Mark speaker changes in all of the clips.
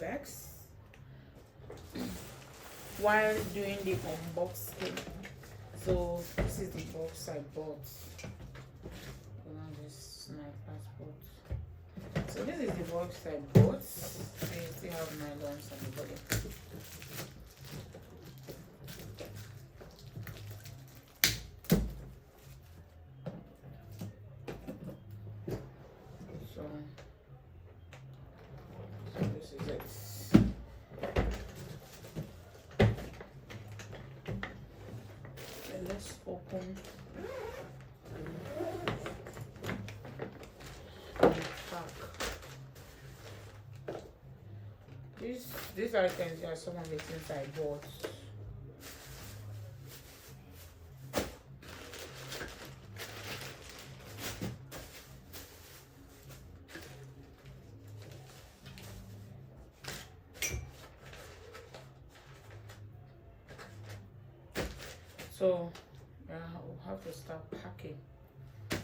Speaker 1: bags while doing the unboxing. So this is the box I bought. This is my passport. So this is the box I bought. So you still have nylons on the body. So, so this is it. Okay, let's open the pack. These items are some of the things I bought. So I'll have to start packing.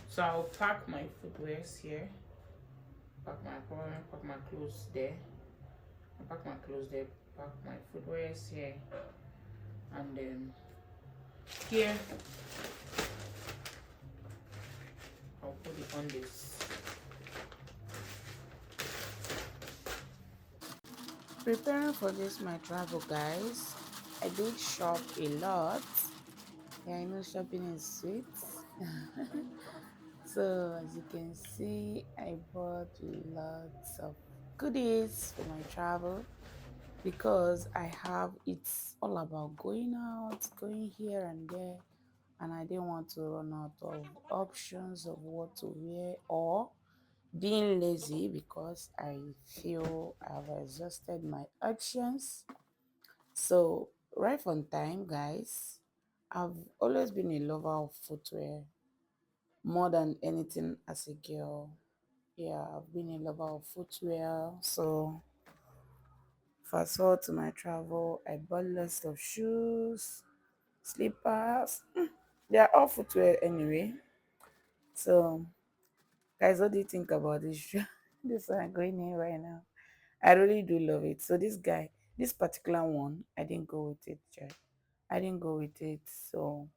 Speaker 1: So I'll pack my footwears here. Pack my clothes there. Pack my clothes there. Pack my footwears here, and then here I'll put it on this. Preparing for this my travel, guys. I did shop a lot. Yeah, I know shopping is sweet. So as you can see, I bought lots of goodies for my travel because I have it's all about going out, going here and there, and I didn't want to run out of options of what to wear or being lazy because I feel I've exhausted my options. So right from time, guys, I've always been a lover of footwear more than anything as a girl. Yeah, I've been a lover of footwear. So fast forward to my travel, I bought lots of shoes, slippers. They are all footwear anyway. So guys, what do you think about this shoe? This one I'm going in right now. I really do love it. So this guy, this particular one, I didn't go with it, Jack. I didn't go with it. So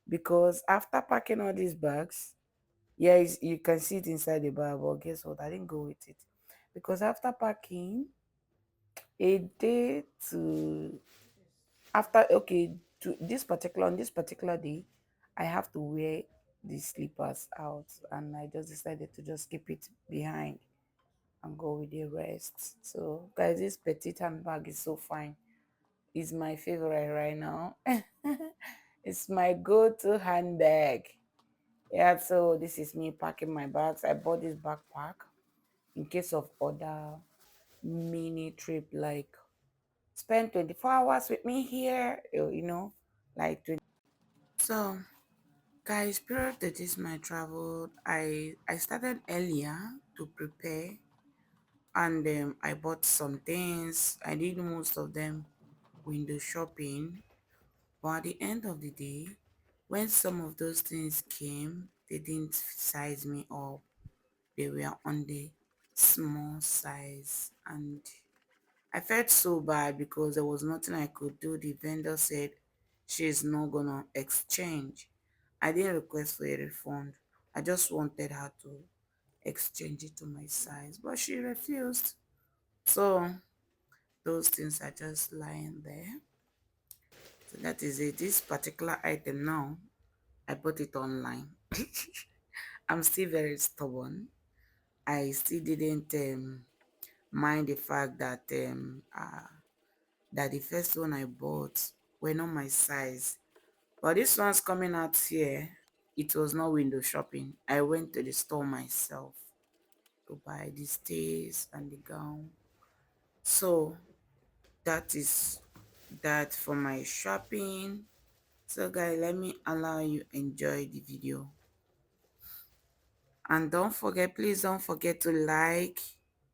Speaker 1: because after packing all these bags, yeah, you can see it inside the bag, but guess what? I didn't go with it. Because after packing, a day to after okay to this particular day, I have to wear the slippers out, and I just decided to just keep it behind and go with the rest. So guys, this petite handbag is so fine. It's my favorite right now. It's my go-to handbag. Yeah, so this is me packing my bags. I bought this backpack in case of other mini trip, like spend 24 hours with me here, like 20. So guys, prior to this my travel, I started earlier to prepare, and I bought some things. I did most of them window shopping, but at the end of the day, when some of those things came, they didn't size me up. They were on the small size, and I felt so bad because there was nothing I could do. The vendor said she's not gonna exchange. I didn't request for a refund. I just wanted her to exchange it to my size, but she refused. So those things are just lying there. So that is it. This particular item now, I bought it online. I'm still very stubborn. I still didn't mind the fact that the first one I bought were not my size. But this one's coming out here. It was not window shopping. I went to the store myself to buy the stays and the gown. So that is that for my shopping. So guys, let me allow you enjoy the video. And don't forget, please don't forget to like,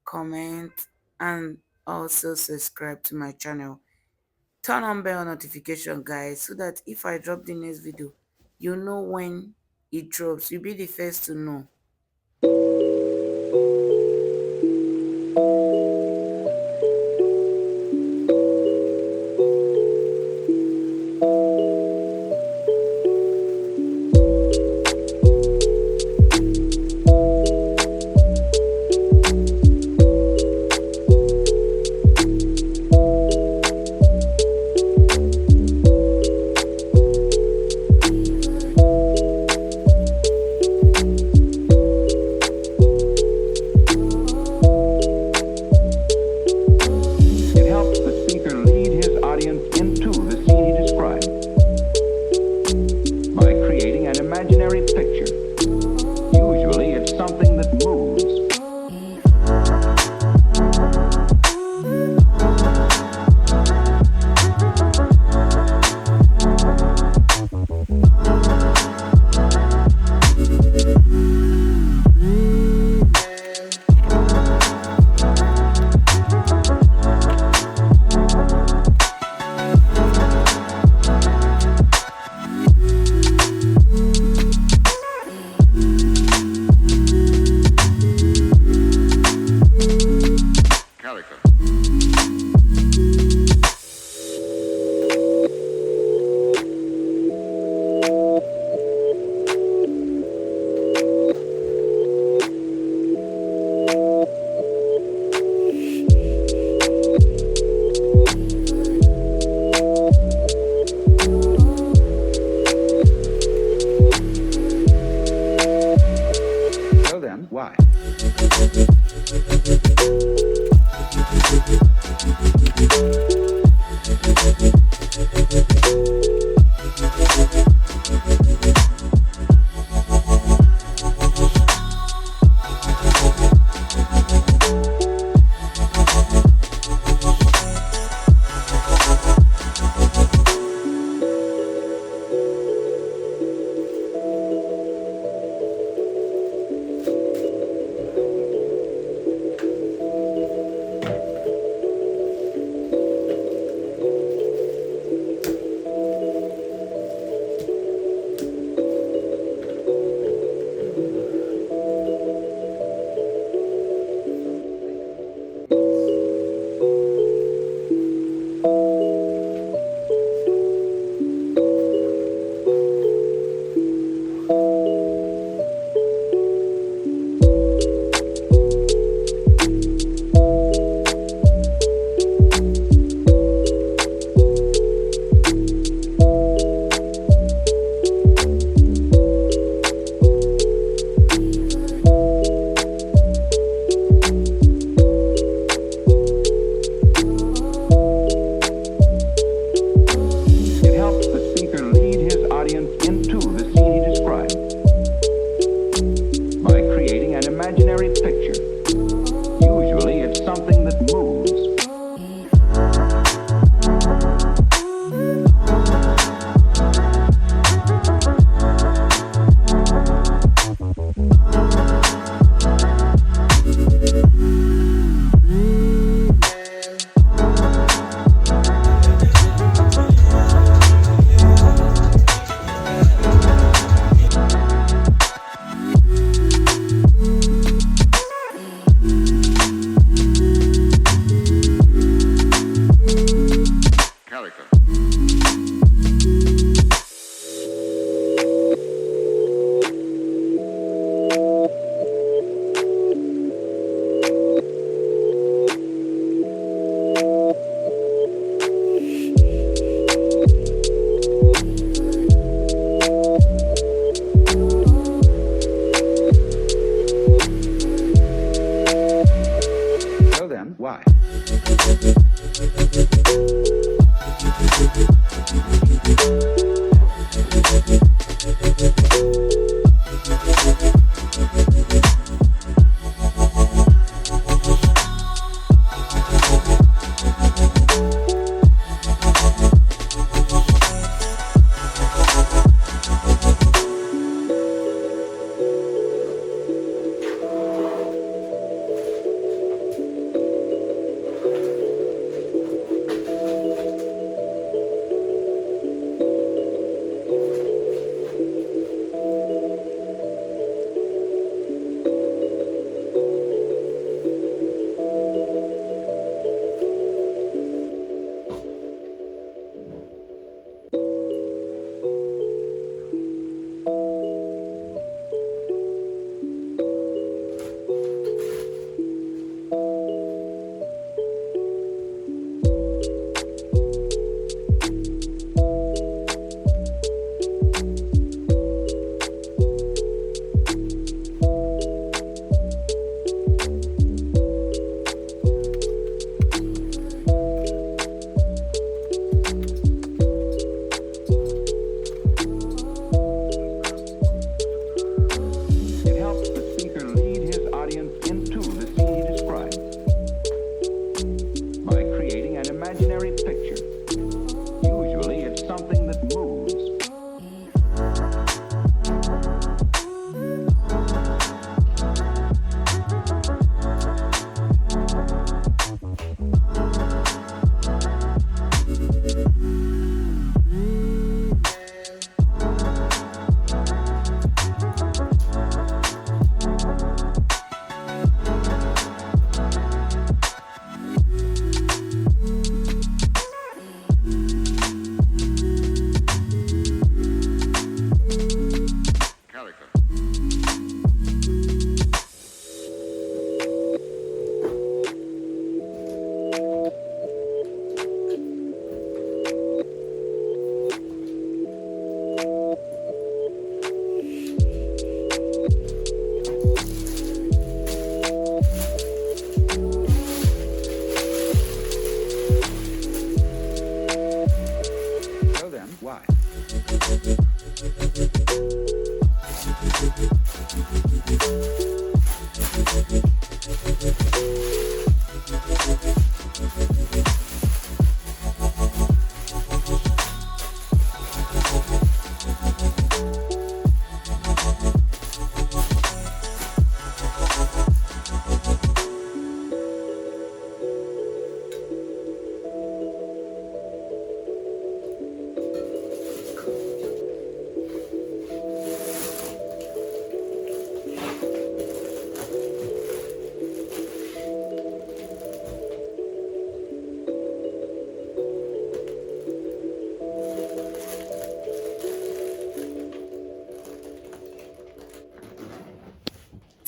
Speaker 1: comment, and also subscribe to my channel. Turn on bell notification, guys, so that if I drop the next video, you know when it drops. You'll be the first to know.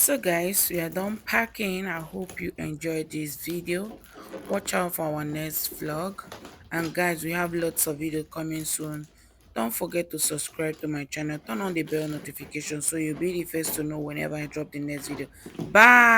Speaker 1: So guys, we are done packing. I hope you enjoyed this video. Watch out for our next vlog. And guys, we have lots of video coming soon. Don't forget to subscribe to my channel. Turn on the bell notification so you'll be the first to know whenever I drop the next video. Bye.